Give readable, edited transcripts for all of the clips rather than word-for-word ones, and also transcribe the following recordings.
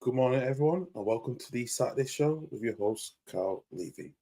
Good morning, everyone, and welcome to the Saturday Show with your host, Carl Levy.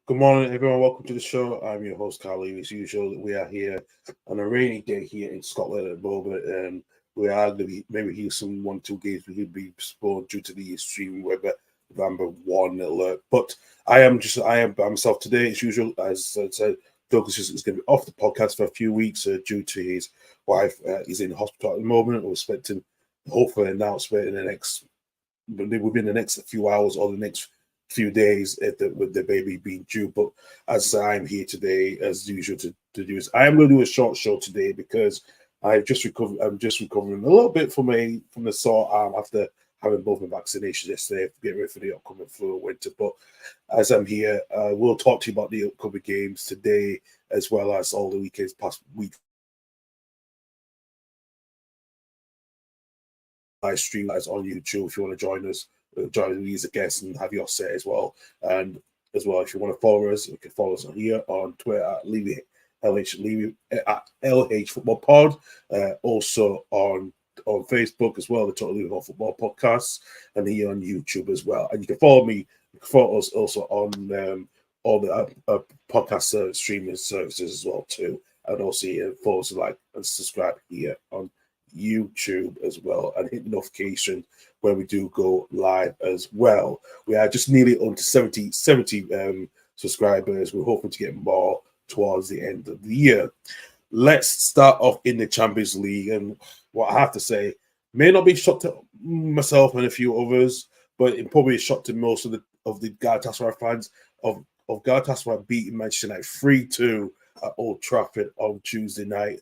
Good morning, everyone. Welcome to the show. I'm your host, Carl Levy. As usual, we are here on a rainy day here in Scotland at the moment. We are going to be maybe hear some 1-2 games we could be postponed due to the extreme weather. November 1 alert. But I am by myself today, as usual. As I said, Douglas is going to be off the podcast for a few weeks due to his wife. He's in hospital at the moment. We're expecting, hopefully, an announcement in the next within the next few hours or the next few days with the baby being due. But as I'm here today, as usual, to do this, I am going to do a short show today because I've just recovered. I'm just recovering a little bit from the sore arm after having both my vaccinations yesterday to get ready for the upcoming flu winter. But as I'm here, we'll talk to you about the upcoming games today, as well as all the weekends past week. Live stream that is on YouTube if you want to join me as a guest and have your set as well. And as well, if you want to follow us, you can follow us on here on Twitter at Levy Levy at LH Football Pod. Also on Facebook as well, the Total League Football Podcasts, and here on YouTube as well. And you can follow me, you can follow us also on all the podcast streaming services as well too. And also follow us, like and subscribe here on YouTube as well, and hit the notification when we do go live as well. We are just nearly on to 70 subscribers. We're hoping to get more towards the end of the year. Let's start off in the Champions League, and what I have to say may not be shocked to myself and a few others, but it probably is shocked to most of the Galatasaray fans of Galatasaray beating Manchester United 3-2 at Old Trafford on Tuesday night.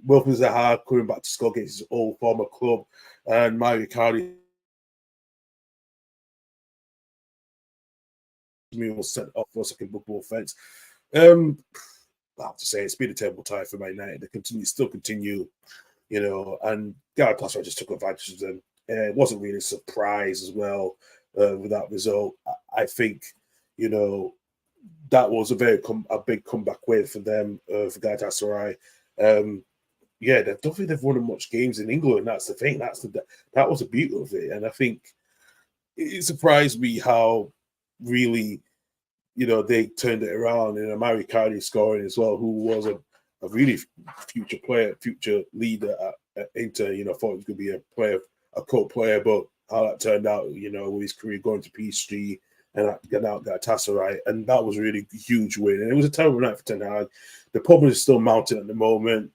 Wilfred Zaha coming back to score against his old former club, and Mario Icardi was sent off for a second bookable offence. I have to say it's been a terrible time for Man United. They still continue, and Galatasaray just took advantage of them. It wasn't really a surprise as well with that result. I think, that was a big comeback win for them, for Galatasaray. Yeah, I don't think they've won much games in England. That's the thing. That was the beauty of it, and I think it surprised me how really, they turned it around. Mario Icardi scoring as well, who was a really future player, future leader at Inter. Thought he was going to be a cult player, but how that turned out, with his career going to PSG and getting out Galatasaray, and that was a really huge win. And it was a terrible night for Ten Hag. The problem is still mounting at the moment,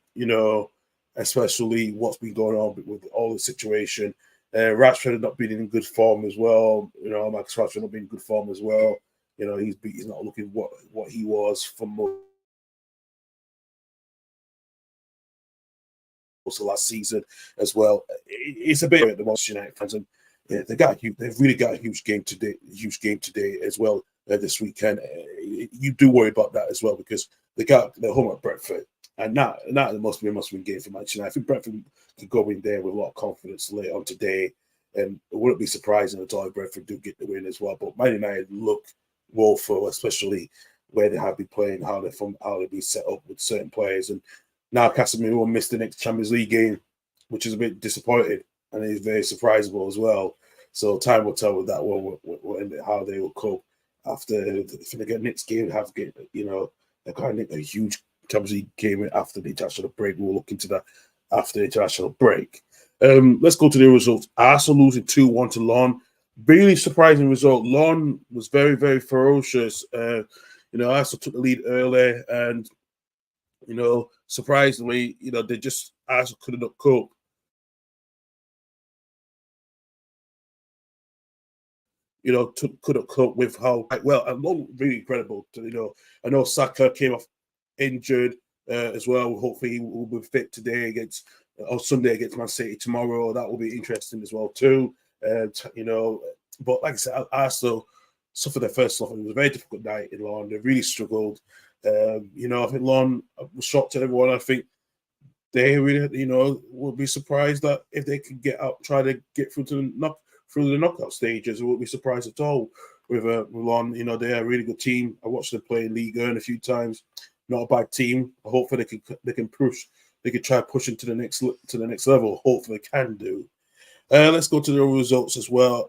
especially what's been going on with all the situation. Rashford not been in good form as well. Max Rashford not been in good form as well. He's not looking what he was for most of last season as well. It's a bit at the most United fans, and yeah, they've really got a huge game today as well this weekend. You do worry about that as well because they're home at Brentford, and now it must be a must-win game for Manchester United. I think Brentford could go in there with a lot of confidence later on today, and it wouldn't be surprising at all if Brentford do get the win as well. But Man United look woeful, especially where they have been playing, how they've been set up with certain players, and now Casemiro missed the next Champions League game, which is a bit disappointing, and it's very surprisable as well. So time will tell with that one, how they will cope after if they get next game. They're kind of a huge Champions League game after the international break. We'll look into that after the international break. Let's go to the results. Arsenal losing 2-1 to Lyon. Really surprising result. Lyon was very, very ferocious. Arsenal took the lead early, and surprisingly, Arsenal couldn't cope. Couldn't cope with how well, and really incredible. I know Saka came off injured as well. Hopefully, he will be fit today on Sunday against Man City tomorrow. That will be interesting as well too. You know, but like I said, Arsenal suffered their first loss. It was a very difficult night in London. They really struggled. You know, I think Lon was shocked to everyone. I think they really, you know, would be surprised that if they could get out, try to get through to the knockout stages. They wouldn't be surprised at all with Lon. You know, they're a really good team. I watched them play in League One a few times. Not a bad team. Hopefully they can push. They could try pushing to the next level. Hopefully they can do. Let's go to the results as well.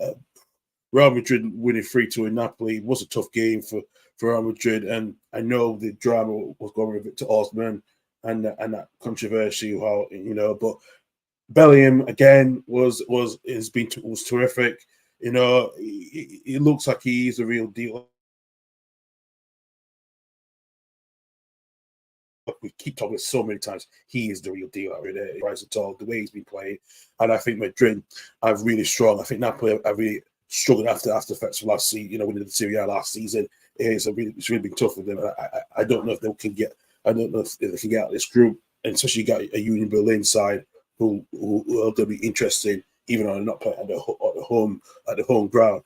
Real Madrid winning 3-2 in Napoli was a tough game for Real Madrid, and I know the drama was going with Victor Osimhen and that controversy, how you know, but Bellingham again was terrific. You know, he looks like he's a real deal. We keep talking so many times. He is the real deal out there. Price at all, the way he's been playing, and I think Madrid are really strong. I think Napoli are really struggling after effects of last season. You know, winning the Serie A last season, it's really been tough for them. I don't know if they can get. I don't know if they can get out of this group, and especially you got a Union Berlin side who will be interesting, even though they're not playing at the home ground.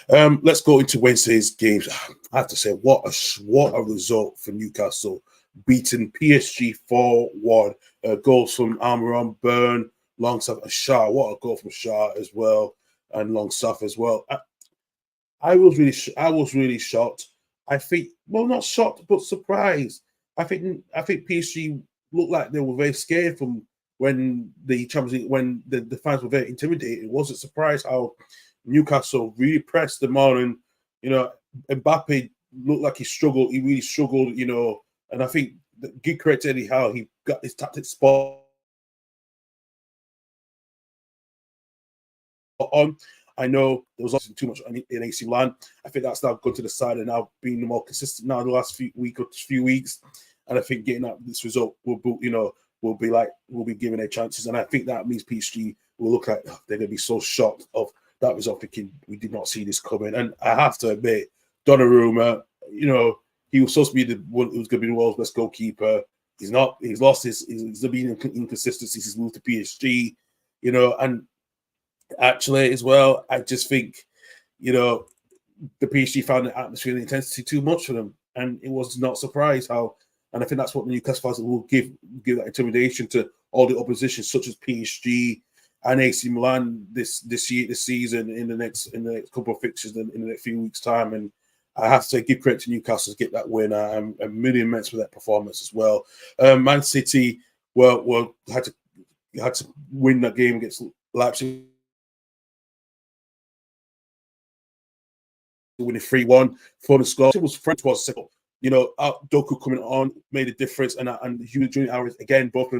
Let's go into Wednesday's games. I have to say, what a result for Newcastle, beating PSG 4-1. Goals from Almiron, Byrne, Longstaff, and Shaw. What a goal from Shaw as well, and Longstaff as well. I was really shocked. I think, well, not shocked, but surprised. I think PSG looked like they were very scared from when the Champions League, when the fans were very intimidated. It wasn't surprised how Newcastle really pressed them on, and you know, Mbappe looked like he struggled. He really struggled, you know, and I think give credit to Eddie Howe, he got his tactic spot on. I know there was also too much in AC Milan. I think that's now gone to the side and now being more consistent now in the last few weeks. And I think getting that this result will be given their chances. And I think that means PSG will look like they're going to be so shocked of that result, thinking we did not see this coming. And I have to admit, Donnarumma, you know, he was supposed to be the one who was going to be the world's best goalkeeper. He's not. He's lost he's been inconsistency. He's moved to PSG, you know, and actually as well, I just think, you know, the PSG found the atmosphere and the intensity too much for them, and it was not surprised how. And I think that's what the Newcastle fans will give that intimidation to all the opposition, such as PSG and AC Milan this season in the next couple of fixtures in the next few weeks' time. And I have to say, give credit to Newcastle to get that win. I'm a million immense for that performance as well. Man City had to win that game against Leipzig, winning 3-1 for the score. It was French was simple. You know, Doku coming on made a difference, and Hugh Junior Hours again, both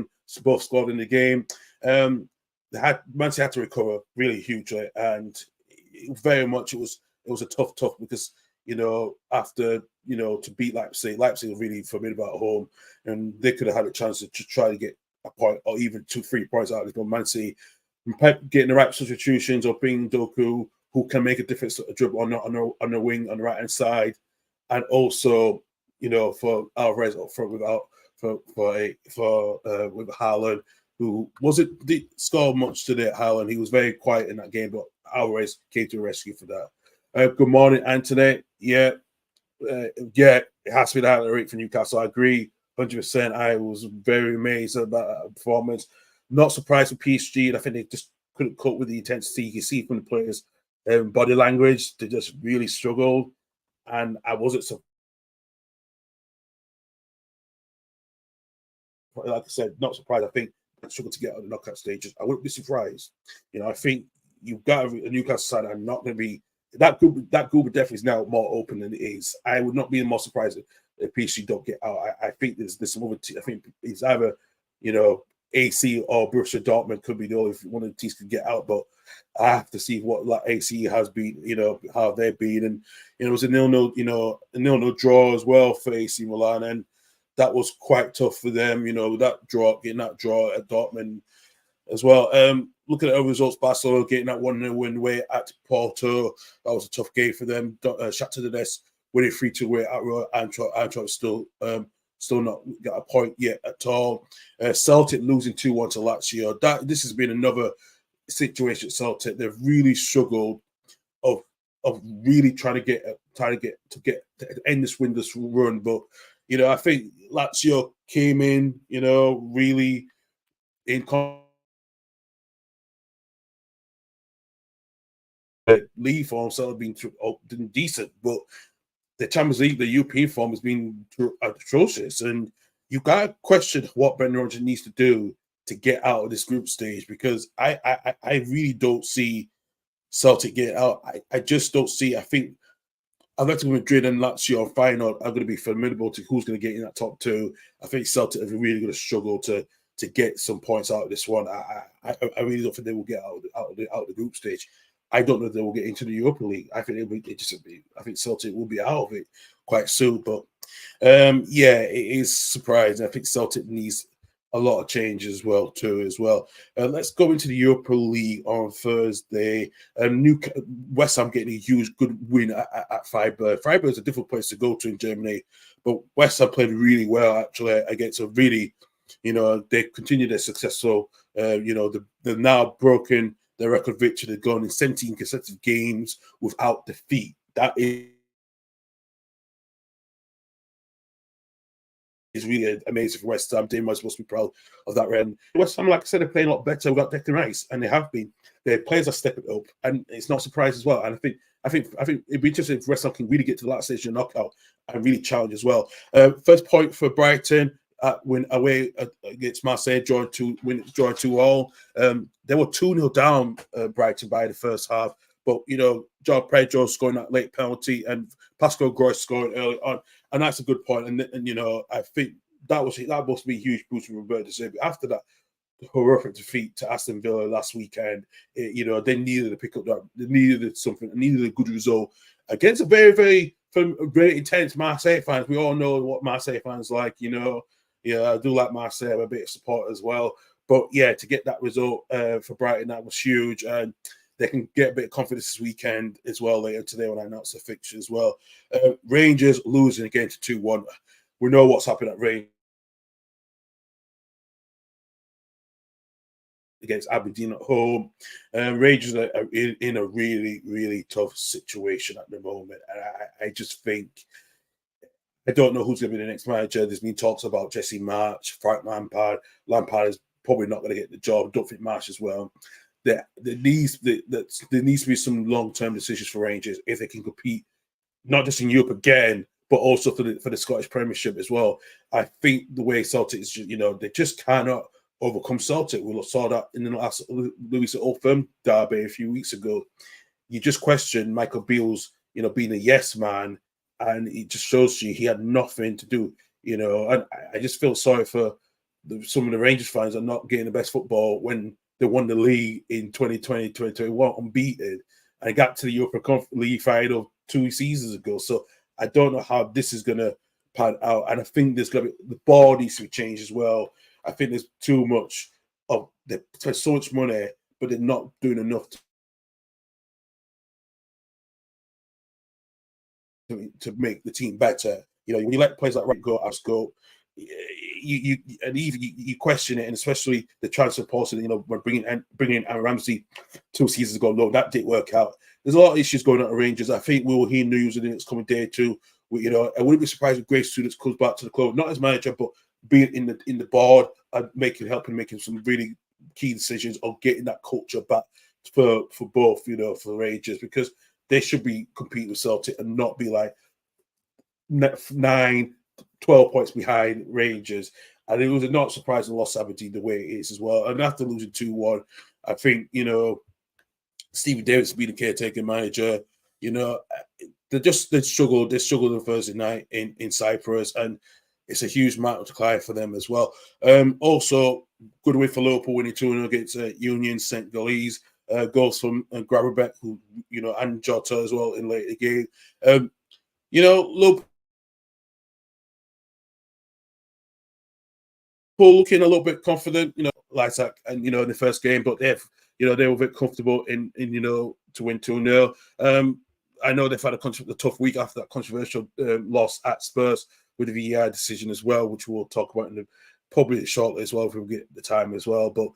scored in the game. Man City had to recover really hugely, and very much it was a tough because, you know, after, you know, to beat Leipzig was really formidable at home, and they could have had a chance to try to get a point or even 2-3 points out of this. But Man City getting the right substitutions or bringing Doku, who can make a difference, a dribble on the wing on the right hand side, and also, you know, for Alvarez up front with Haaland, who didn't score much today at Haaland. He was very quiet in that game, but Alvarez came to the rescue for that. Good morning, Anthony. Yeah, it has to be the highlight rate for Newcastle. I agree 100%. I was very amazed about that performance. Not surprised with PSG, and I think they just couldn't cope with the intensity. You can see from the players' body language, they just really struggled, and I wasn't surprised. Like I said, not surprised. I think they struggled to get on the knockout stages. I wouldn't be surprised. You know, I think you've got a Newcastle side. I'm not going to be that group. That group definitely is now more open than it is. I would not be more surprised if PSG don't get out. I think there's some other. I think it's either, you know, AC or Borussia Dortmund could be the only one of the teams could get out. But I have to see what like AC has been. You know, how they've been, and you know, it was a 0-0. You know, a 0-0 draw as well for AC Milan, and that was quite tough for them, you know, getting that draw at Dortmund as well. Looking at the results, Barcelona getting that 1-0 win away at Porto. That was a tough game for them. Shakhtar Donetsk winning 3-2 away at Antwerp still not got a point yet at all. Celtic losing 2-1 to Lazio. This has been another situation at Celtic. They've really struggled of really trying to end this windless run. But I think Lazio came in, really in league form, so been decent, but the Champions League, the European form has been atrocious, and you got to question what Brendan Rodgers needs to do to get out of this group stage, because I really don't see Celtic get out. I just don't see. I think Atletico Madrid and Lazio final are going to be formidable to who's going to get in that top two. I think Celtic are really going to struggle to get some points out of this one. I really don't think they will get out of the group stage. I don't know if they will get into the Europa League. I think I think Celtic will be out of it quite soon. But yeah, it is surprising. I think Celtic needs a lot of changes as well. Let's go into the Europa League on Thursday. West Ham getting a huge good win at Freiburg. Freiburg is a difficult place to go to in Germany, but West Ham played really well actually against a really, they continue their success. So they've now broken their record victory. They've gone in 17 consecutive games without defeat. That is really amazing for West Ham. Dave Moyes supposed to be proud of that. West Ham, like I said, they're playing a lot better without Declan Rice, and they have been. Their players are stepping up, and it's not a surprise as well. And I think it'd be interesting if West Ham can really get to the last stage of the knockout and really challenge as well. First point for Brighton. Win away against Marseille, drawing 2-2. They were 2-0 down Brighton by the first half, but João Pedro scoring that late penalty and Pascal Gross scoring early on, and that's a good point. And I think that must be a huge boost from Roberto De Zerbi. After that horrific defeat to Aston Villa last weekend, they needed to pick up that. They needed something. They needed a good result against a very intense Marseille fans. We all know what Marseille fans like. Yeah, I do like Marseille. I'm a bit of support as well. But yeah, to get that result for Brighton, that was huge. And they can get a bit of confidence this weekend as well later today when I announce the fixture as well. Rangers losing again to 2-1. We know what's happened at Rangers against Aberdeen at home. Rangers are in a really tough situation at the moment. And I just think, I don't know who's going to be the next manager. There's been talks about Jesse March, Frank Lampard. Lampard is probably not going to get the job. Don't think March as well. There needs to be some long-term decisions for Rangers if they can compete, not just in Europe again, but also for the Scottish Premiership as well. I think the way Celtic is, they just cannot overcome Celtic. We saw that in the last Lewis at Old Firm derby a few weeks ago. You just question Michael Beale's, being a yes man, and it just shows you he had nothing to do. And I just feel sorry for some of the Rangers fans are not getting the best football when they won the league in 2020, 2021, unbeaten, and got to the Europa League final 2 seasons ago. So I don't know how this is going to pan out. And I think there's going to be, the ball needs to be changed as well. I think there's too much of, they spend so much money, but they're not doing enough to make the team better. When you let players like Wright go, go, you question it, and especially the transfer policy. When bringing in Aaron Ramsey 2 seasons ago, look, that didn't work out. There's a lot of issues going on at Rangers. I think we will hear news in the next coming day or two. I wouldn't be surprised if Grace Students comes back to the club, not as manager, but being in the board and helping making some really key decisions on getting that culture back for both, for Rangers, because they should be competing with Celtic and not be like 9, 12 points behind Rangers. And it was not surprising lost Aberdeen the way it is as well. And after losing 2-1, I think, Stephen Davis being the caretaker manager, they struggled. They struggled on Thursday night in Cyprus, and it's a huge mountain to climb for them as well. Also, good win for Liverpool, winning 2-0 against Union St. Galles. Goals from Gravenberch, who, and Jota as well in late game. Liverpool looking a little bit confident, Lysak, and in the first game, but they were a bit comfortable in to win 2-0. I know they've had a tough week after that controversial loss at Spurs with the VAR decision as well, which we'll talk about probably shortly as well if we get the time as well. But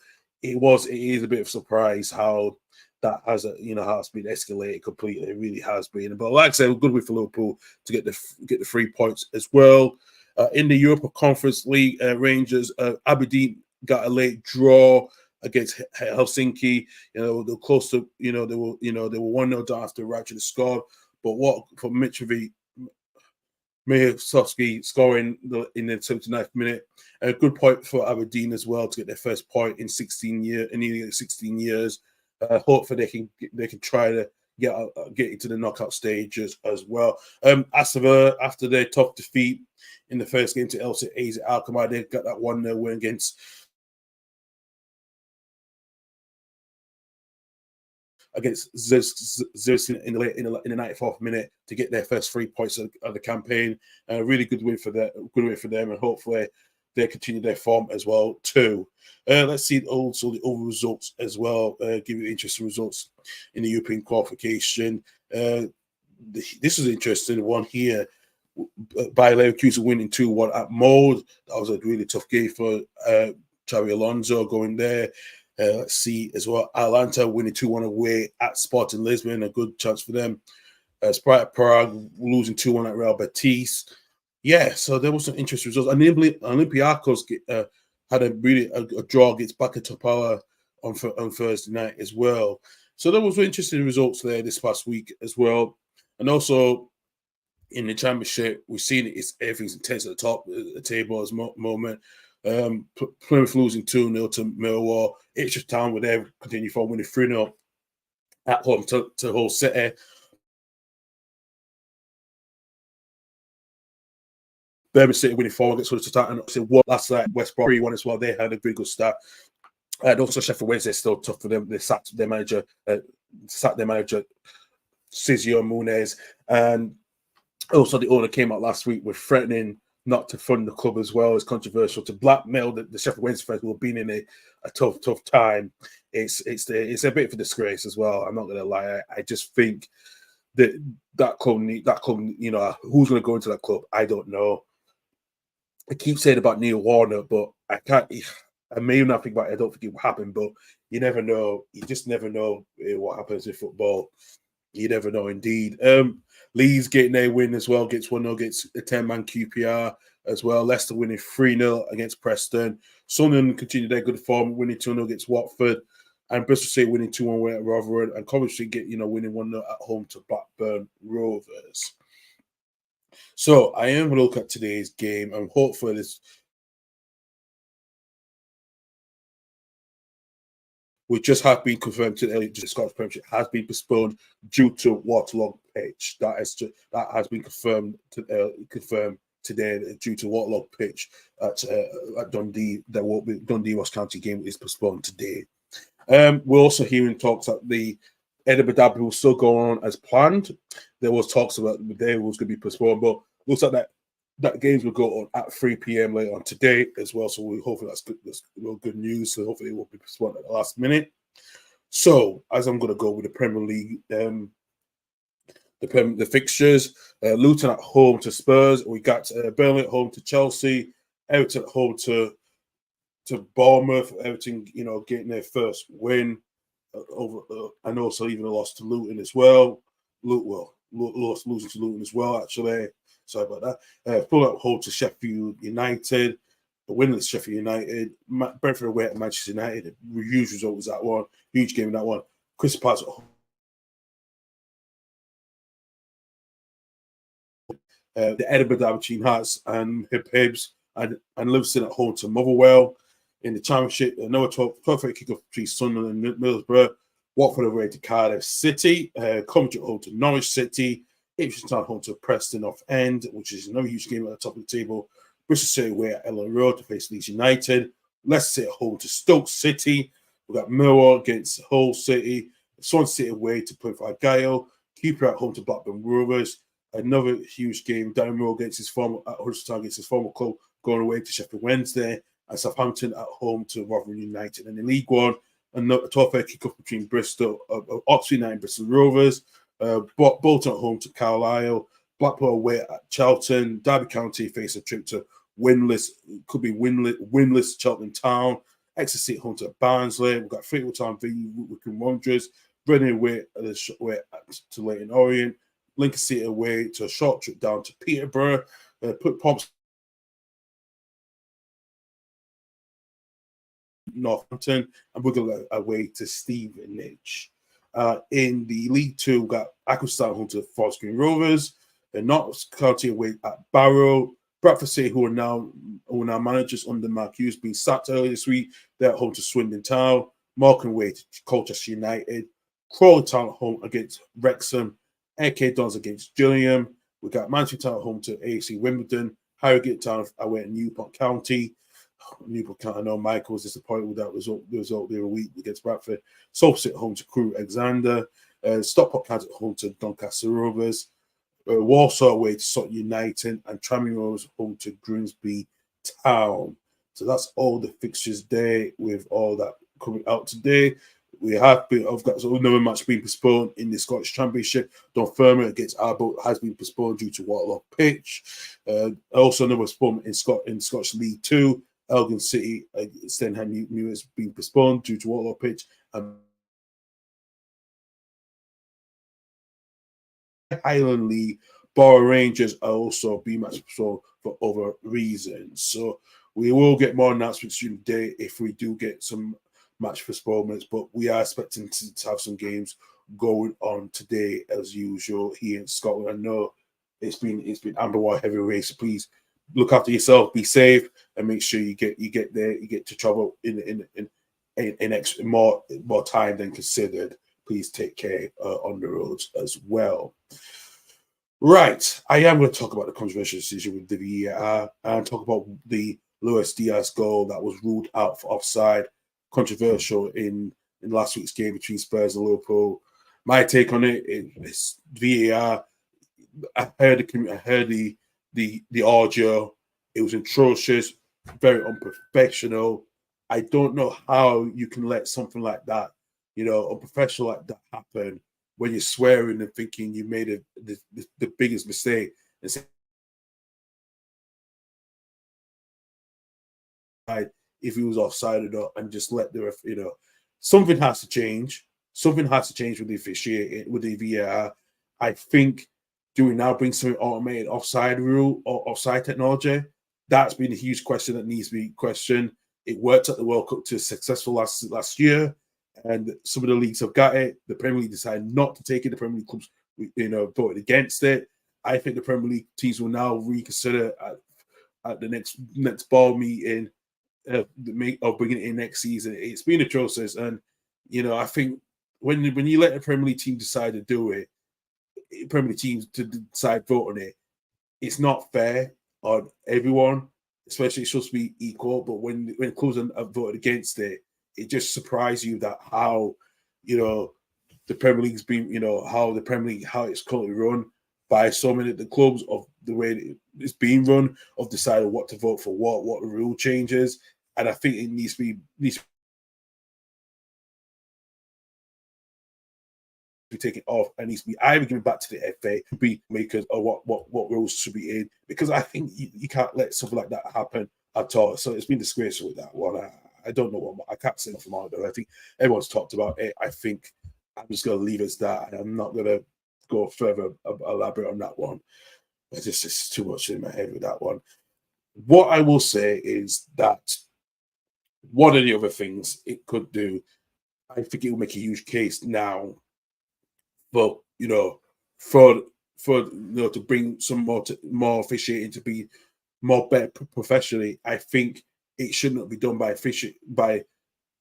it is a bit of a surprise how that has how it's been escalated completely. It really has been. But like I said, good way for Liverpool to get the 3 points as well. In the Europa Conference League, Rangers Aberdeen got a late draw against Helsinki. They're close to they were 1-0 down after Ratchet scored. But what for Mitrovic, Mihosovsky scoring in the 79th minute. A good point for Aberdeen as well to get their first point in 16 years. Hopefully they can try to get into the knockout stages as well. After their tough defeat in the first game to LC Alkmaar, they got that 1-0 win against Zeus in the 94th minute to get their first 3 points of the campaign. A really good win for them, and hopefully they continue their form as well too. Let's see also the other results as well. Give you interesting results in the European qualification. This is an interesting one here. By Leverkusen winning 2-1 at Molde. That was a really tough game for Xabi Alonso going there. Let's see as well. Atalanta winning 2-1 away at Sporting Lisbon, a good chance for them. Sparta Prague losing 2-1 at Real Betis. Yeah, so there was some interesting results. And Olympiacos had a draw against Baka Topala on Thursday night as well. So there was interesting results there this past week as well. And also in the Championship, we've seen everything's intense at the top of the table at the moment. Plymouth losing 2-0 to Millwall. Ipswich Town with their continue form winning 3-0 at home to Hull City. Birmingham City winning 4 against Huddersfield Town, and last night West Brom 3-1 as well. They had a very good start. And also Sheffield Wednesday still tough for them. They sacked their manager, Sergio Muniz, and also the owner came out last week with threatening not to fund the club as well. It's controversial to blackmail the Sheffield Wednesday fans who have been in a tough time. It's a bit of a disgrace as well. I'm not going to lie. I just think that club, who's going to go into that club? I don't know. I keep saying about Neil Horne, but I can't. I may not think about it. I don't think it will happen, but you never know. You just never know what happens in football. You never know, indeed. Leeds getting their win as well, gets 1-0 against a 10-man QPR as well. Leicester winning 3-0 against Preston. Sunderland continued their good form, winning 2-0 against Watford. And Bristol City winning 2-1 at Rotherham. And Coventry winning 1-0 at home to Blackburn Rovers. So I am going to look at today's game, and hopefully this which just have been confirmed today. The Scottish Premiership has been postponed due to waterlogged pitch. That has been confirmed today due to waterlogged pitch at Dundee. There won't be Dundee Ross County game is postponed today. We're also hearing talks that the Edinburgh Derby will still go on as planned. There was talks about the day was going to be postponed, but looks like that games will go on at 3 p.m. later on today as well. So hopefully that's good. That's real good news. So hopefully it won't be postponed at the last minute. So as I'm going to go with the Premier League, the fixtures: Luton at home to Spurs. We got Burnley at home to Chelsea. Everton at home to Bournemouth. Everton, getting their first win over, and also even a loss to Luton as well. Losing to Luton as well, actually. Sorry about that. Fulham at home to Sheffield United. The winless Sheffield United. Brentford away at Manchester United. The huge result was that one. Huge game in that one. Crystal Palace at home. The Edinburgh Derby between Hearts and Hibs. And Livingston at home to Motherwell. In the Championship, another 12-8 kick-off between Sunderland and Middlesbrough. Watford away to Cardiff City. Coventry at home to Norwich City. Ipswich Town home to Preston North End, which is another huge game at the top of the table. Bristol City away at Ellen Road to face Leeds United. Leicester City at home to Stoke City. We've got Millwall against Hull City. Swansea City away to Plymouth Argyle. Keeper at home to Blackburn Rovers. Another huge game. Darren Moore against his former club, going away to Sheffield Wednesday. And Southampton at home to Rotherham United. And in League One, another 12-8 kick-off between Oxford United and Bristol Rovers. Bolton at home to Carlisle. Blackpool away at Charlton. Derby County face a trip to winless Cheltenham Town. Exeter City home to Barnsley. We've got Fleetwood Town v Wycombe Wanderers. Reading away to Leyton Orient. Lincoln City away to a short trip down to Peterborough. Put Pomps Northampton, and we're going away to Stevenage. In the League Two, we've got Accrington home to Forest Green Rovers. Notts County away at Barrow. Bradford City, who are now managers under Mark Hughes, being sacked earlier this week. They're at home to Swindon Town. Morecambe away to Colchester United. Crawley Town at home against Wrexham. AK Dons against Gillingham. We've got Manchester Town at home to AC Wimbledon. Harrogate Town away at Newport County. Newport County, I know Michael was disappointed with that result the other week against Bradford. Salford at home to Crewe Alexander. Stockport County at home to Doncaster Rovers. Walsall away to Sutton United, and Tranmere Rovers home to Grimsby Town. So that's all the fixtures there with all that coming out today. I've got another match being postponed in the Scottish Championship. Dunfermline against Arbroath has been postponed due to waterlogged pitch. Also another postponement in Scottish League 2. Elgin City, Stenham New has been postponed due to waterlogged pitch. And Highland League, Borough Rangers are also being match postponed for other reasons. So we will get more announcements during the day if we do get some match postponements, but we are expecting to have some games going on today as usual here in Scotland. I know it's been amber wire heavy race, so please look after yourself, be safe, and make sure you get there, you get to travel in extra more time than considered. Please take care on the roads as well. Right, I am going to talk about the controversial decision with the VAR and talk about the Luis Diaz goal that was ruled out for offside. Controversial in last week's game between Spurs and Liverpool. My take on it is VAR. I heard the audio. It was atrocious, very unprofessional. I don't know how you can let something like that, unprofessional like that happen when you're swearing and thinking you made the biggest mistake. If he was offside or not, and just let the ref, something has to change. Something has to change with the officiating, with the VAR. I think, do we now bring some automated offside rule or offside technology? That's been a huge question that needs to be questioned. It worked at the World Cup to successful last year, and some of the leagues have got it. The Premier League decided not to take it. The Premier League clubs, voted against it. I think the Premier League teams will now reconsider at the next ball meeting of bringing it in next season. It's been a process, and I think when you let a Premier League team decide to do it, Premier League teams to decide vote on it, it's not fair on everyone. Especially, it's supposed to be equal. But when clubs have voted against it, it just surprises you that how the Premier League's been, how the Premier League, how it's currently run by so many of the clubs, of the way it's being run, of deciding what to vote for, what the rule changes. And I think it needs to be taken off, and needs to be either given back to the FA, be makers, or what rules should be in, because I think you can't let something like that happen at all. So it's been disgraceful with that one. I don't know what I can't say nothing more though. I think everyone's talked about it. I think I'm just going to leave it as that, and I'm not going to go further elaborate on that one. It's too much in my head with that one. What I will say is that one of the other things it could do, I think it will make a huge case now, but to bring some more officiating to be more better professionally. I think it should not be done by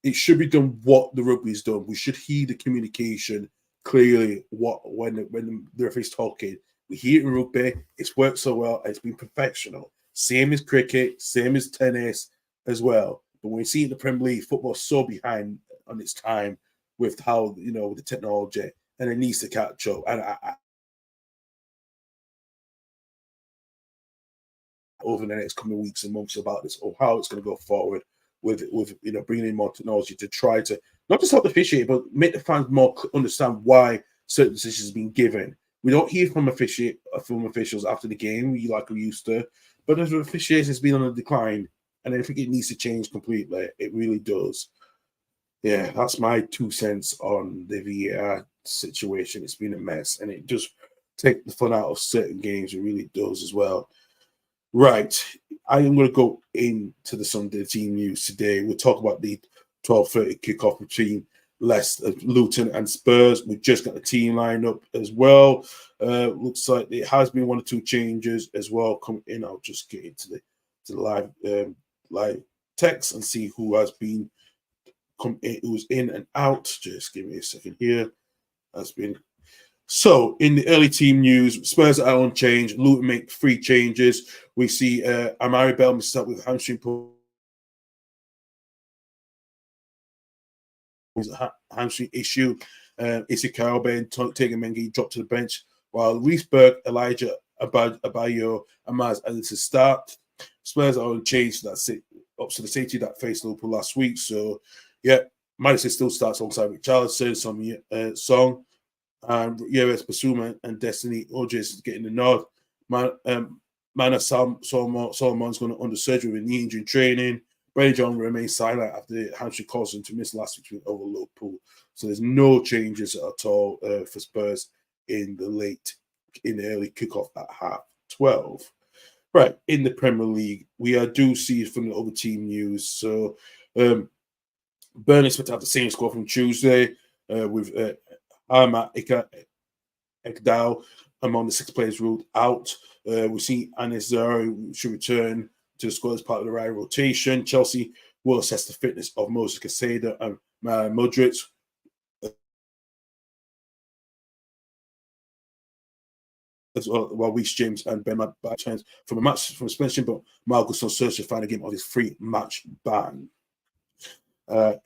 it should be done what the rugby's done. We should hear the communication clearly. When the referee's talking, we hear it in rugby. It's worked so well. It's been professional. Same as cricket, same as tennis as well. But when we see in the Premier League, football's so behind on its time with how with the technology, and it needs to catch up. And over the next coming weeks and months about this, or how it's going to go forward with bringing in more technology to try to not just help the officiate, but make the fans more understand why certain decisions have been given. We don't hear from officials after the game, like we used to, but the officiation has been on a decline. and I think it needs to change completely. It really does. Yeah, that's my 2 cents on the VAR situation. It's been a mess, and it does take the fun out of certain games. It really does as well. Right, I am going to go into the Sunday team news today. We'll talk about the 12:30 kickoff between Leicester, Luton, and Spurs. We've just got the team line up as well. Looks like there has been one or two changes as well come in. I'll just get into the live text and see who has been who's in and out. Just give me a second here. That's been so. In the early team news, Spurs are unchanged. Luton make 3 changes. We see Amari Bell misses out with hamstring hamstring issue. Issy Kaobe and Tegemengi dropped to the bench, while Reese-Berg, Elijah Abayo, and Maz added to start. Spurs are unchanged. That's it. Up to the safety that faced Liverpool last week. So, yeah, Madison still starts alongside Richarlison, Song, and Yeres Basuma and Destiny Ojes getting the nod. Mana Solomon's going to under surgery with knee injury training. Brennan John remains silent after the hamstring caused him to miss last week over Liverpool. So there's no changes at all for Spurs in the early kickoff at 12:30. Right, in the Premier League, we do see from the other team news. So Burnley expect to have the same score from Tuesday with Ahmad Ekdal among the 6 players ruled out. We see Anis Zari should return to the squad as part of the right rotation. Chelsea will assess the fitness of Moses Caicedo and Modric. As well, while Reece James and Ben by chance from a match from suspension, but Marcus on search to find a game of his 3-match ban.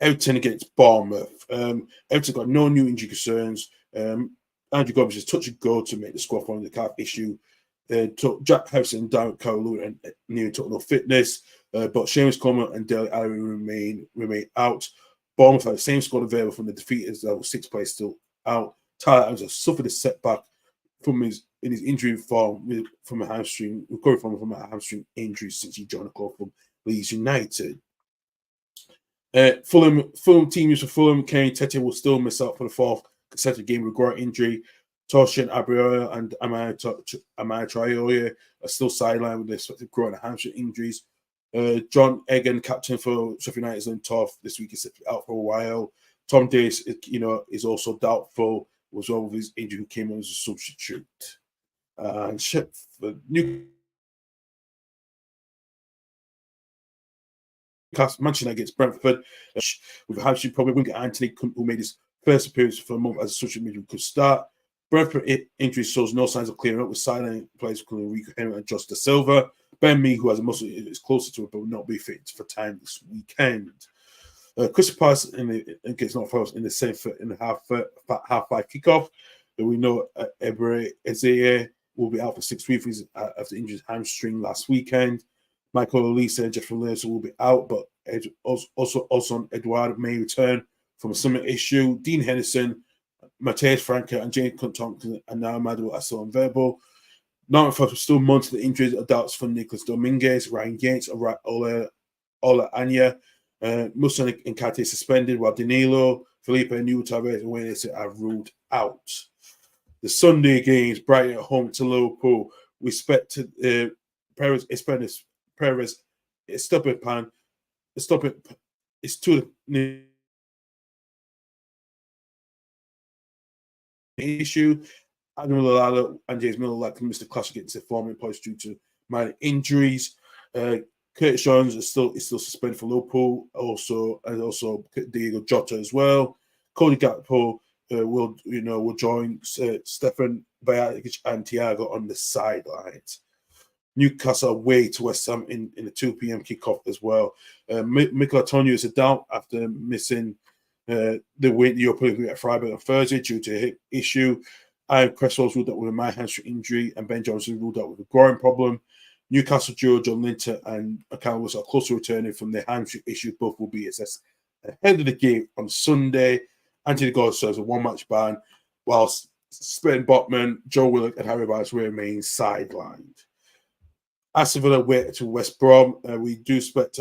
Everton against Bournemouth. Everton got no new injury concerns. Andrew Gomes is touch and go to make the squad following the calf issue. Jack Harrison and Darren Carroll and near total fitness, but Seamus Coleman and Dele Alli remain out. Bournemouth had the same squad available from the defeat as 6 players still out. Tyler Adams has suffered a setback from his injury form from a hamstring, recovered from a hamstring injury since he joined the club from Leeds United. Fulham team news for Fulham. Kenny Tete will still miss out for the 4th consecutive game with groin injury. Toshin Abriola and Amaya Traore are still sidelined with their respective groin and hamstring injuries. John Egan, captain for Sheffield United, is on tough this week. Is out for a while. Tom Dace, is also doubtful as well with his injury, who came on as a substitute. And Manchester against Brentford with a hamstring problem. Winger Anthony, who made his first appearance for a month as a substitute midfielder, could start. Brentford injury shows no signs of clearing up with silent players including Rico Henry and Josh Da Silva. Ben Mee, who has a muscle, is closer to it but will not be fit for time this weekend. Crystal Palace against North Forest in the same in the half 5 kickoff. We know Ebre Ezeye will be out for 6 weeks after injured hamstring last weekend. Michael Olise and Jeffrey Lewis will be out, but also Edouard may return from a similar issue. Dean Henderson, Mateus Franca, and Jane Thompson and now Maduro are still unavailable. Nottingham Forest still monitoring the injuries or doubts for Nicholas Dominguez, Ryan Yates, Ola Anya. Musa and Kate suspended, while Danilo, Felipe, and New Tavares and Wayne are ruled out. The Sunday games, Brighton at home to Liverpool. We expect Perez Esteban it's to the issue. Admiral Lallana and James Miller like to miss the clash against their former employees due to minor injuries. Curtis Jones is still suspended for Liverpool. Also Diego Jota as well. Cody Gakpo will join Stefan Bajagic and Thiago on the sidelines. Newcastle away to West Ham in the 2 p.m. kickoff as well. Mikel Antonio is a doubt after missing the European League at Freiburg on Thursday due to a hip issue. Cresswell's ruled out with a minor hamstring injury, and Ben Johnson ruled out with a groin problem. Newcastle duo John Linton and Callum are close to returning from their hamstring issue. Both will be assessed ahead of the game on Sunday. Anthony Gordon serves a 1-match ban, whilst Spen Botman, Joe Willock, and Harry Barnes remain sidelined. Aston Villa away to West Brom. We do expect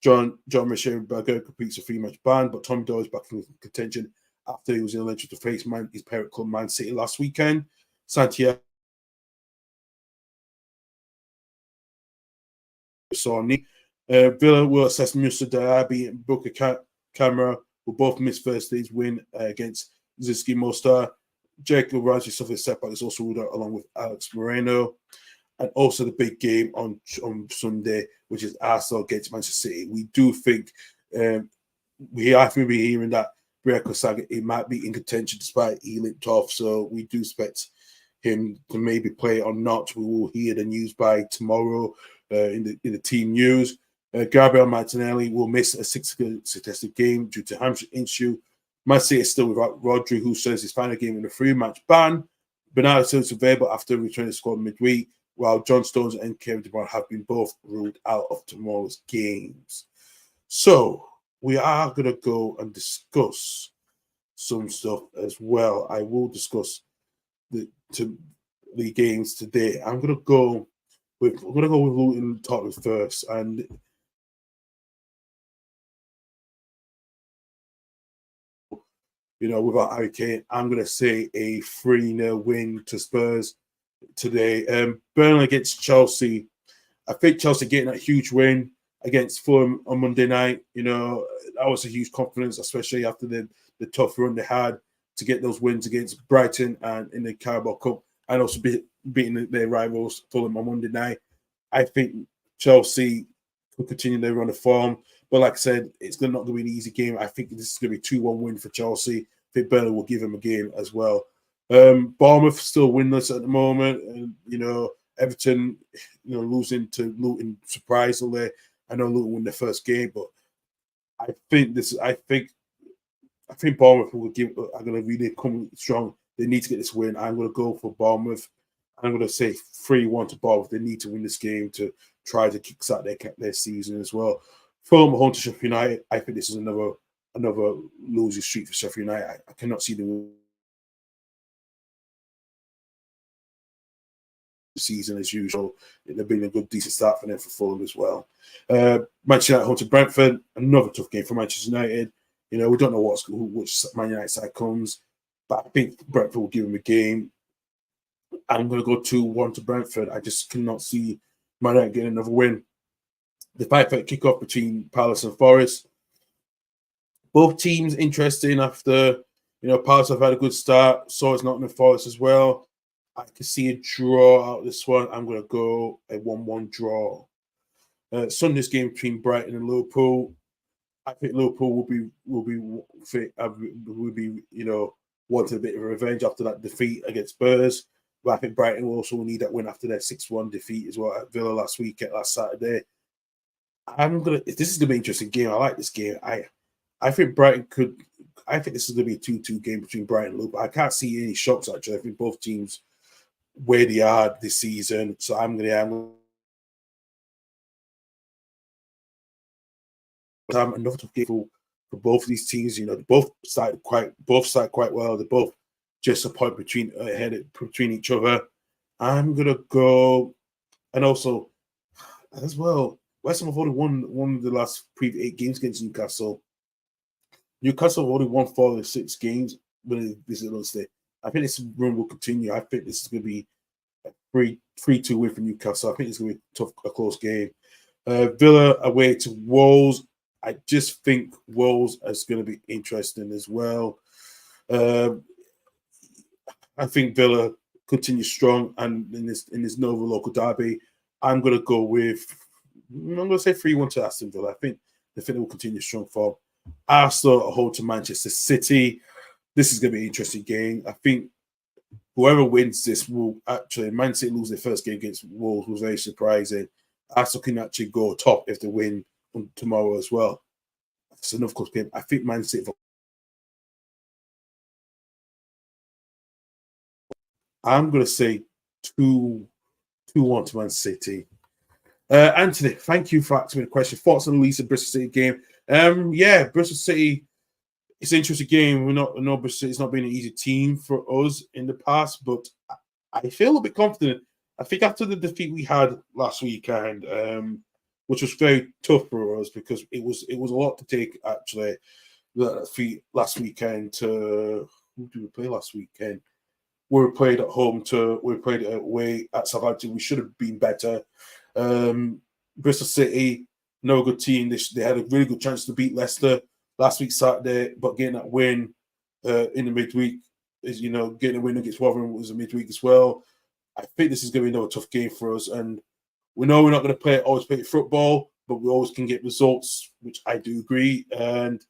John Michel Berger completes a 3-match ban, but Tom Doyle is back in contention after he was eligible to face his parent club Man City last weekend. Santiago Sony. Villa will assess Musa Diaby and Booker Camara, who both missed Thursday's win against Ziski Mostar. Jacob Ramsey suffered a setback, is also ruled out along with Alex Moreno. And also the big game on Sunday, which is Arsenal against Manchester City. We do think we have to be hearing that Briako Saga, it might be in contention despite he limped off. So we do expect him to maybe play or not. We will hear the news by tomorrow in the team news. Gabriel Martinelli will miss a 6-contested game due to hamstring issue. Man City is still without Rodri, who says his final game in a 3-match ban. Bernardo Silva is available after returning to squad midweek, while John Stones and Kevin De Bruyne have been both ruled out of tomorrow's games. So we are going to go and discuss some stuff as well. I will discuss the games today. We're going to go with Luton Tottenham first, and without Harry Kane, I'm going to say a 3-0 win to Spurs today. Burnley against Chelsea. I think Chelsea getting that huge win against Fulham on Monday night. That was a huge confidence, especially after the tough run they had to get those wins against Brighton and in the Carabao Cup, and also beating their rivals Fulham on Monday night. I think Chelsea will continue their run of form. But like I said, it's not going to be an easy game. I think this is going to be a 2-1 win for Chelsea. I think Burnley will give them a game as well. Bournemouth still winless at the moment. And, Everton, losing to Luton surprisingly. I know Luton won their first game, but I think Bournemouth are going to really come strong. They need to get this win. I'm going to go for Bournemouth. I'm going to say 3-1 to Bournemouth. They need to win this game to try to kickstart their season as well. Fulham home to Sheffield United. I think this is another losing streak for Sheffield United. I cannot see the season as usual. They've been a good, decent start for them for Fulham as well. Manchester United home to Brentford. Another tough game for Manchester United. We don't know which Man United side comes, but I think Brentford will give them a game. I'm going to go 2-1 to Brentford. I just cannot see Man United getting another win. The 5-5 kickoff between Palace and Forest. Both teams interesting after, Palace have had a good start. So it's Nottingham Forest as well. I can see a draw out of this one. I'm going to go a 1-1 draw. Sunday's game between Brighton and Liverpool. I think Liverpool will be wanting a bit of revenge after that defeat against Spurs. But I think Brighton will also need that win after their 6-1 defeat as well at Villa last Saturday. This is going to be an interesting game. I like this game. I think this is going to be a 2-2 game between Brighton and Liverpool. I can't see any shocks, actually. I think both teams where they are this season. So I'm another tough game for both of these teams. They both started quite well. They're both just a point between each other. I'm going to go, and also as well, West Ham have only won of the last 8 games against Newcastle. Newcastle have only won 4 of the 6 games when they visit London. I think this run will continue. I think this is going to be a 3-2 win for Newcastle. I think it's going to be a close game. Villa away to Wolves. I just think Wolves is going to be interesting as well. I think Villa continues strong, and in this Nova local derby, I'm going to say 3-1 to Aston Villa. I think they will continue strong form. Arsenal at home to Manchester City. This is going to be an interesting game. I think whoever wins this will actually, Man City lose their first game against Wolves was very surprising. Arsenal can actually go top if they win tomorrow as well. It's another close game. I think Man City. I'm going to say 2-1 to Man City. Anthony, thank you for asking me the question. Thoughts on the Leeds and Bristol City game? Bristol City, it's an interesting game. Bristol City's not been an easy team for us in the past, but I feel a bit confident I think after the defeat we had last weekend, which was very tough for us because it was a lot to take actually. The defeat last weekend to who did we play last weekend? We played at home to we played away at Southampton. We should have been better. Bristol City, no good team. They had a really good chance to beat Leicester last week Saturday, but getting that win in the midweek is getting a win against Rotherham was a midweek as well. I think this is going to be another tough game for us, and we know we're not going to always play football, but we always can get results, which I do agree. And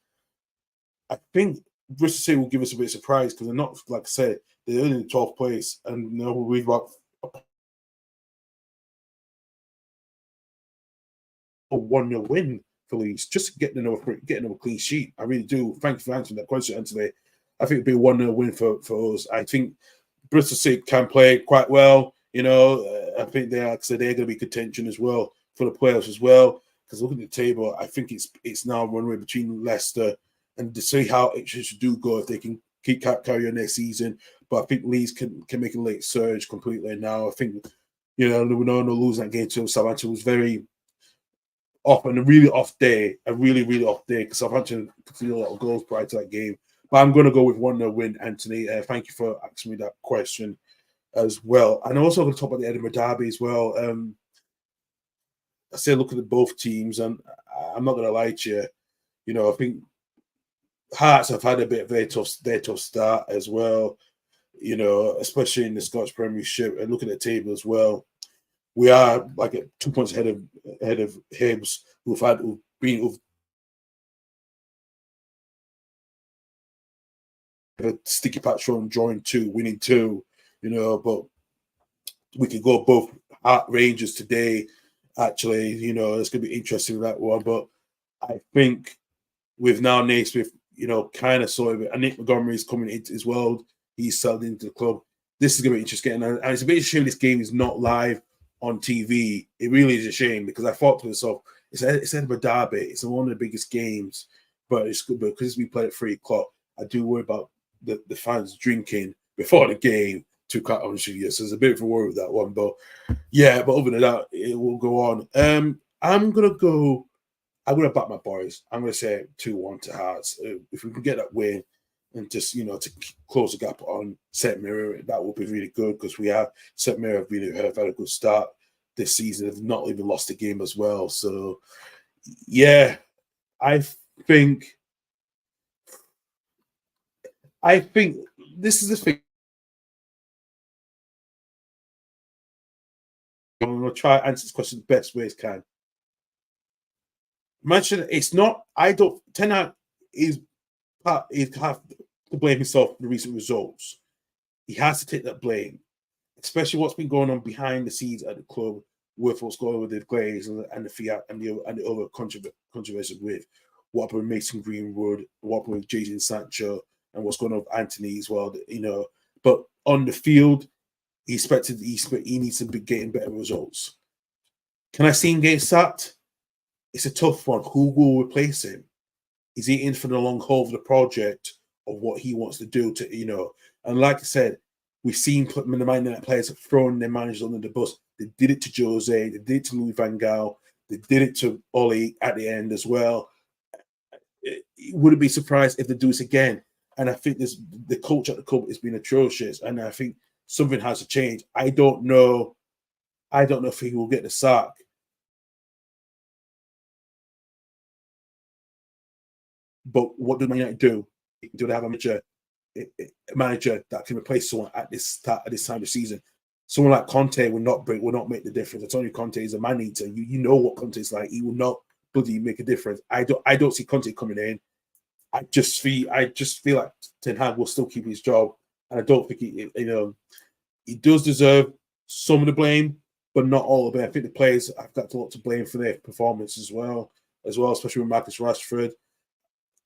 I think Bristol City will give us a bit of surprise because they're not, like I said, they're only in the 12th place, and we've got a 1-0 win for Leeds, just getting another clean sheet. I really do. Thank you for answering that question, Anthony. I think it'd be a 1-0 win for us. I think Bristol City can play quite well. I think like I said, they're going to be contention as well for the playoffs as well. Because looking at the table, I think it's now a runway between Leicester and to see how it should do go if they can keep carry on next season. But I think Leeds can make a late surge completely now. I think we know no losing that game to Southampton was very off and a really off day, really off day because Southampton conceded a lot of goals prior to that game. But I'm going to go with 1-0 win, Anthony. Thank you for asking me that question as well. And I'm also going to talk about the Edinburgh Derby as well. I say look at both teams, and I'm not going to lie to you. I think Hearts have had a bit of their tough start as well. Especially in the Scottish Premiership, and look at the table as well. We are like 2 points ahead of Hibs, who've been a sticky patch on drawing 2, winning 2. But we could go both Rangers today. Actually, it's going to be interesting with that one. But I think with now Naismith, kind of sort of, and Nick Montgomery is coming into as well. He's settled into the club. This is going to be interesting, and it's a bit of a shame this game is not live on TV. It really is a shame because I thought to myself, it's Edinburgh Derby. It's one of the biggest games, but it's good because we play at 3 o'clock. I do worry about the fans drinking before the game. To cut on you, so there's a bit of a worry with that one, but other than that, it will go on. I'm gonna back my boys. I'm gonna say 2-1 to Hearts. If we can get that win and just to close the gap on St Mirren, that would be really good because St Mirren have had a good start this season. They've not even lost a game as well. So yeah, I think this is the thing. I'm going to try to answer this question the best way I can. Mention it's not. I don't. Ten Hag is have to blame himself for the recent results. He has to take that blame, especially what's been going on behind the scenes at the club with what's going on with the Glaze and the Fiat and the other controversy with what happened with Mason Greenwood, what happened with Jadon Sancho, and what's going on with Anthony as well. But on the field, he needs to be getting better results. Can I see him getting sacked? It's a tough one. Who will replace him? Is he in for the long haul of the project of what he wants to do And like I said, we've seen the Man United players throwing their managers under the bus. They did it to Jose, they did it to Louis van Gaal, they did it to Oli at the end as well. Wouldn't be surprised if they do this again. And I think the culture at the club has been atrocious, and I think something has to change. I don't know if he will get the sack. But what do Man United do? Do they have a manager that can replace someone at this time of the season? Someone like Conte will not make the difference. Antonio Conte is a man eater. You know what Conte is like. He will not bloody make a difference. I don't see Conte coming in. I just feel like Ten Hag will still keep his job, and I don't think he does deserve some of the blame, but not all of it. I think the players have got a lot to blame for their performance as well, especially with Marcus Rashford.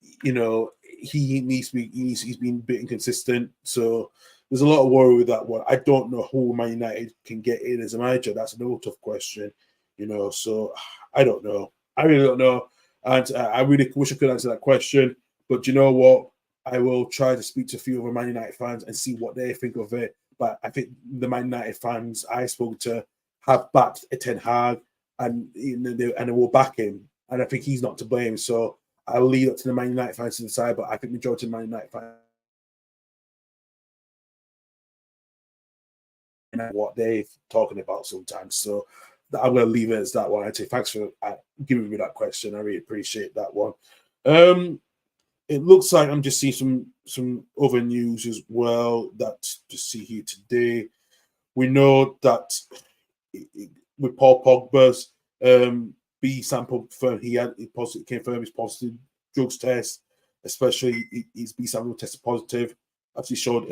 He's been a bit inconsistent, so there's a lot of worry with that one. I don't know who Man United can get in as a manager. That's another tough question, So I don't know. I really don't know, and I really wish I could answer that question. But you know what? I will try to speak to a few of the Man United fans and see what they think of it. but I think the Man United fans I spoke to have backed Ten Hag, and they will back him, and I think he's not to blame. So I'll leave it to the Man United fans to decide, but I think the majority of Man United fans know what they're talking about sometimes. So I'm going to leave it as that one. I'd say thanks for giving me that question. I really appreciate that one. It looks like I'm just seeing some other news as well that to see here today. We know that with Paul Pogba's B sample confirmed he came from his positive drugs test, especially his B sample tested positive. Actually showed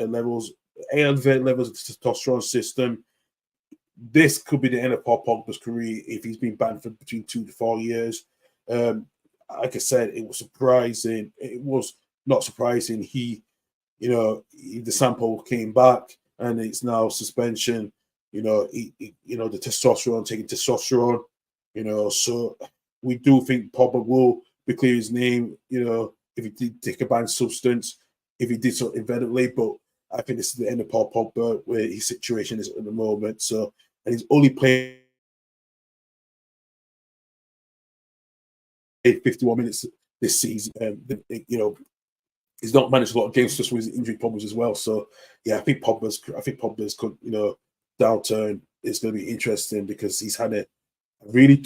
elevated levels of testosterone system. This could be the end of Paul Pogba's career if he's been banned for between 2 to 4 years. Like I said, it was surprising. It was not surprising. The sample came back and it's now suspension. The testosterone, taking testosterone. So we do think Pogba will be clear his name. If he did take a banned substance, if he did so inadvertently, but I think this is the end of Paul Pogba where his situation is at the moment. So, and he's only played 51 minutes this season. He's not managed a lot of games just with his injury problems as well. So, yeah, I think Pogba's downturn is going to be interesting because he's had a really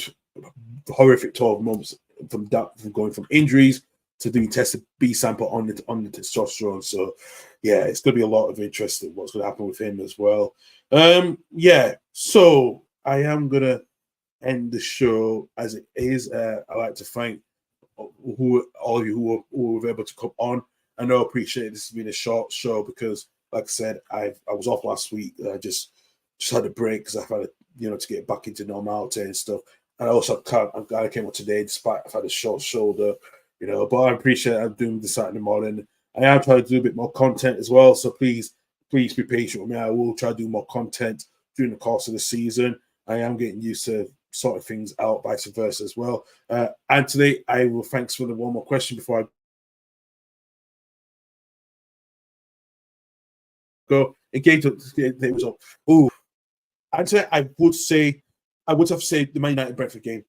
horrific 12 months from going from injuries to doing tested B sample on the testosterone. So, yeah, it's going to be a lot of interest in what's going to happen with him as well. So I am going to end the show as it is. I'd like to thank all of you who were able to come on. I know I appreciate this has been a short show because, like I said, I was off last week. I just had a break because I've had to get back into normality and stuff. And I also I'm glad I came up today despite I've had a short shoulder, but I appreciate I'm doing this Saturday morning. I am trying to do a bit more content as well. So please be patient with me. I will try to do more content during the course of the season. I am getting used to sorting things out, vice versa as well. Anthony, I will thanks for the one more question before I go. Engage the result. Oh, Anthony, I would have said the Man United Brentford game.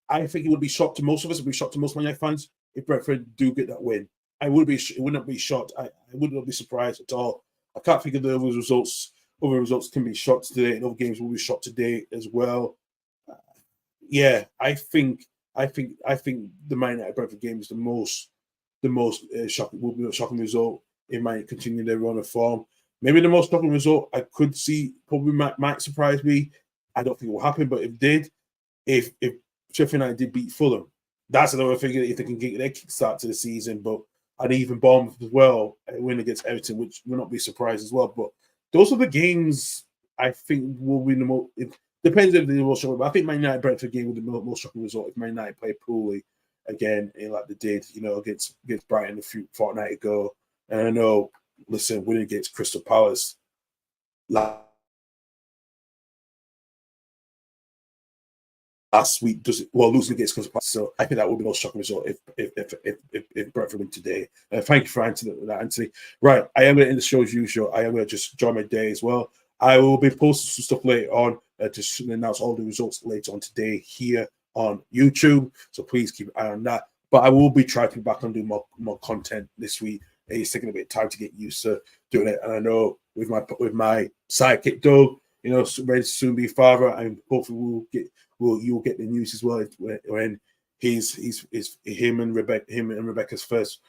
I think it would be shocked to most of us. It would be shocked to most Man United fans if Brentford do get that win. I would not be shocked. I would not be surprised at all. I can't think of the other results. Other results can be shocked today, and other games will be shocked today as well. I think the Man United Brentford game is the most shocking. Will be a shocking result. It might continue their run of form. Maybe the most shocking result I could see probably might surprise me. I don't think it will happen, but if it did, if Sheffield United did beat Fulham, that's another thing if they can get their kickstart to the season. But and even Bournemouth as well, a win against Everton, which will not be surprised as well. But those are the games I think will win the most. It depends if they're the most shocking. But I think Man United Brentford game will be the most shocking result if Man United play poorly again, like they did, against Brighton a fortnight ago. And I know, listen, winning against Crystal Palace last week losing against Crystal Palace. So I think that would be the most shocking result if Brentford win today. Thank you for answering that, Anthony. Right, I am going to end the show as usual. I am going to just enjoy my day as well. I will be posting some stuff later on to announce all the results later on today here on YouTube. So please keep an eye on that. But I will be trying to be back and do more content this week. It's taking a bit of time to get used to doing it, and I know with my sidekick Doug, ready to soon be father, and hopefully you'll get the news as well when him and Rebecca's first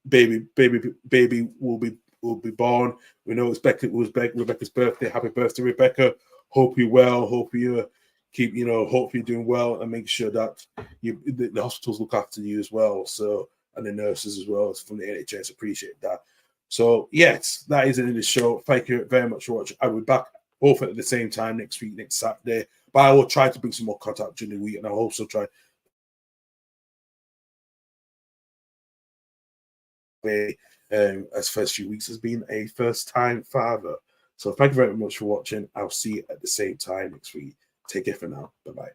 baby will be born. We know it was Rebecca's birthday. Happy birthday, Rebecca! Hope you're well. Hope you hope you're doing well, and make sure that the hospitals look after you as well. So, and the nurses as well from the NHS appreciate that. So yes, that is it in the show. Thank you very much for watching. I will be back both at the same time next week, next Saturday. But I will try to bring some more content during the week, and I'll also try as first few weeks has been a first-time father. So thank you very much for watching. I'll see you at the same time next week. Take care for now. Bye-bye.